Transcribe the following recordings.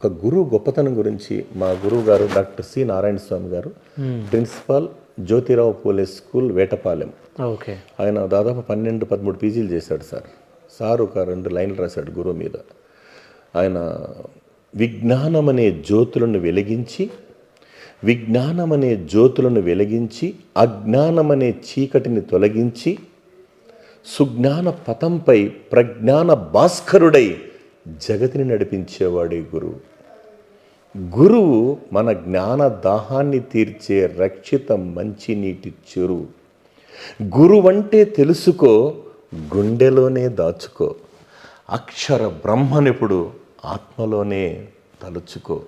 ఒక గురువు గొప్పతనం గురించి మా గురువు గారు డాక్టర్ సి నారాయణ స్వామి గారు, principal Jyotirao Phule school Vetapalem. Okay. ఆయన దాదాపు 12-13 పీజీలు చేశాడు సార్ ఒక 2 లైన్లు రాశాడు గురువు మీద. ఆయన విజ్ఞానమనే జ్యోతులను వెలిగించి అజ్ఞానమనే చీకటిని తొలగించి సుజ్ఞాన పథంపై ప్రజ్ఞాన భాస్కరుడై జగతిని నడిపించేవాడే గురువు. గురువు మన జ్ఞాన దాహాన్ని తీర్చే రక్షిత మంచినీటి చెరువు. గురువంటే తెలుసుకో, గుండెలోనే దాచుకో, అక్షర బ్రహ్మనిపుడు ఆత్మలోనే తలుచుకో.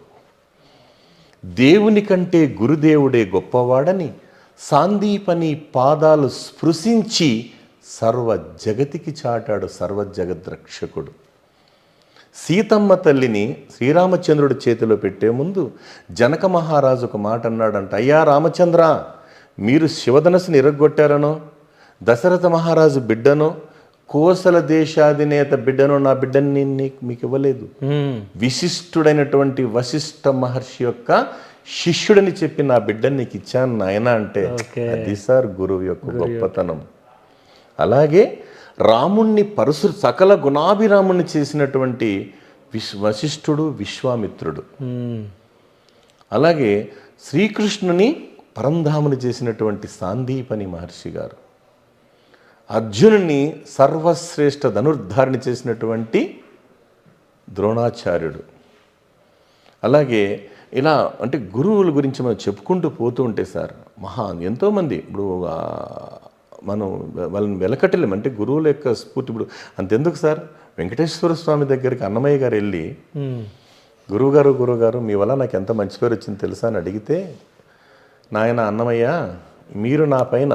దేవుని కంటే గురుదేవుడే గొప్పవాడని సాందీపని పాదాలు స్పృశించి సర్వ జగతికి చాటాడు సర్వజగద్రక్షకుడు. సీతమ్మ తల్లిని శ్రీరామచంద్రుడి చేతిలో పెట్టే ముందు జనక మహారాజు ఒక మాట అన్నాడంట, అయ్యా రామచంద్ర, మీరు శివధనస్సుని ఇరగొట్టారనో, దశరథ మహారాజు బిడ్డనో, కోసల దేశాధినేత బిడ్డనో నా బిడ్డని మీకు ఇవ్వలేదు. విశిష్టుడైనటువంటి వశిష్ఠ మహర్షి యొక్క శిష్యుడని చెప్పి నా బిడ్డని నీకు ఇచ్చాను నాయన అంటే అది సార్ గురువు యొక్క గొప్పతనం. అలాగే రాముణ్ణి సకల గుణాభిరాముణ్ణి చేసినటువంటి వశిష్ఠుడు విశ్వామిత్రుడు. అలాగే శ్రీకృష్ణుని పరంధాముని చేసినటువంటి సాందీపని మహర్షి గారు, అర్జునుని సర్వశ్రేష్ఠ ధనుర్ధారిని చేసినటువంటి ద్రోణాచార్యుడు. అలాగే ఇలా అంటే గురువుల గురించి మనం చెప్పుకుంటూ పోతూ ఉంటే సార్ ఎంతోమంది ఇప్పుడు మనం వాళ్ళని వెలకట్టలేము. అంటే గురువుల యొక్క స్ఫూర్తి ఇప్పుడు అంతెందుకు సార్, వెంకటేశ్వర స్వామి దగ్గరికి అన్నమయ్య గారు వెళ్ళి గురువుగారు మీ వల్ల నాకు ఎంత మంచి పేరు వచ్చింది తెలుసా అని అడిగితే, నాయన అన్నమయ్య, మీరు నా పైన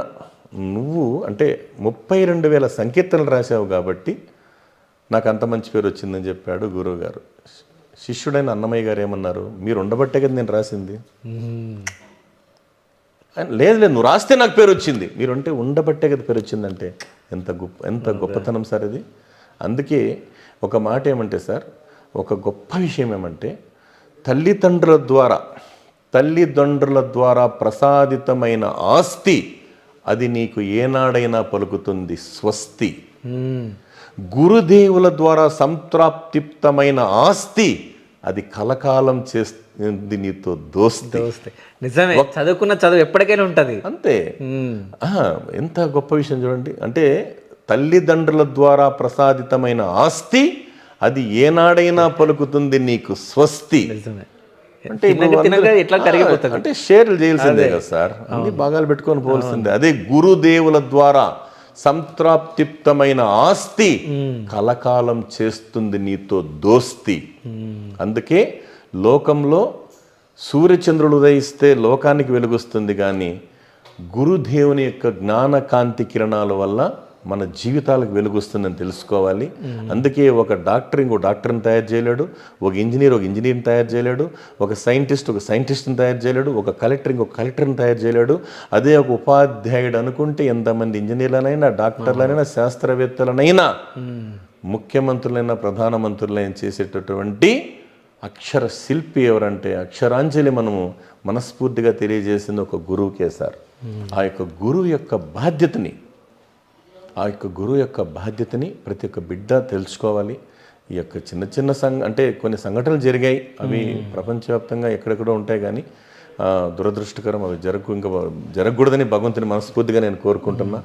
నువ్వు అంటే 32,000 సంకీర్తనలు రాశావు కాబట్టి నాకు అంత మంచి పేరు వచ్చిందని చెప్పాడు గురువుగారు. శిష్యుడైన అన్నమయ్య గారు ఏమన్నారు, మీరు ఉండబట్టే కదా నేను రాసింది. లేదు నువ్వు రాస్తే నాకు పేరు వచ్చింది, మీరు అంటే ఉండబట్టే కదా పేరు వచ్చిందంటే ఎంత గొప్పతనం సార్ ఇది. అందుకే ఒక మాట ఏమంటే సార్, ఒక గొప్ప విషయం ఏమంటే తల్లిదండ్రుల ద్వారా ప్రసాదితమైన ఆస్తి అది నీకు ఏనాడైనా పలుకుతుంది స్వస్తి. గురుదేవుల ద్వారా సంతృప్తిప్తమైన ఆస్తి అది కలకాలం చేస్తుంది నీతో దోస్తి. నిజమే, చదువుకున్న చదువు ఎప్పటికైనా ఉంటుంది. అంతే. ఎంత గొప్ప విషయం చూడండి. అంటే తల్లిదండ్రుల ద్వారా ప్రసాదితమైన ఆస్తి అది ఏనాడైనా పలుకుతుంది నీకు స్వస్తి. అంటే అంటే షేర్లు చేయాల్సిందే కదా సార్, అన్ని భాగాలు పెట్టుకొని పోవాల్సిందే. అదే గురుదేవుల ద్వారా సంతృప్తిప్తమైన ఆస్తి కలకాలం చేస్తుంది నీతో దోస్తి. అందుకే లోకంలో సూర్యచంద్రులు ఉదయిస్తే లోకానికి వెలుగుస్తుంది, కానీ గురుదేవుని యొక్క జ్ఞానకాంతి కిరణాల వల్ల మన జీవితాలకు వెలుగుస్తుందని తెలుసుకోవాలి. అందుకే ఒక డాక్టర్ ఇంకో డాక్టర్ని తయారు చేయలేడు, ఒక ఇంజనీర్ని తయారు చేయలేడు, ఒక సైంటిస్ట్ని తయారు చేయలేడు, ఒక కలెక్టర్ ఇంకొక కలెక్టర్ని తయారు చేయలేడు. అదే ఒక ఉపాధ్యాయుడు అనుకుంటే ఎంతమంది ఇంజనీర్లనైనా, డాక్టర్లనైనా, శాస్త్రవేత్తలనైనా, ముఖ్యమంత్రులైనా, ప్రధానమంత్రులైనా చేసేటటువంటి అక్షర శిల్పి ఎవరంటే అక్షరాంజలి మనము మనస్ఫూర్తిగా తెలియజేసింది ఒక గురువుకే సార్. ఆ యొక్క గురువు యొక్క బాధ్యతని ప్రతి ఒక్క బిడ్డ తెలుసుకోవాలి. ఈ యొక్క చిన్న అంటే కొన్ని సంఘటనలు జరిగాయి, అవి ప్రపంచవ్యాప్తంగా ఎక్కడెక్కడో ఉంటాయి, కానీ దురదృష్టకరం, అవి ఇంకా జరగకూడదని భగవంతుని మనస్ఫూర్తిగా నేను కోరుకుంటున్నా.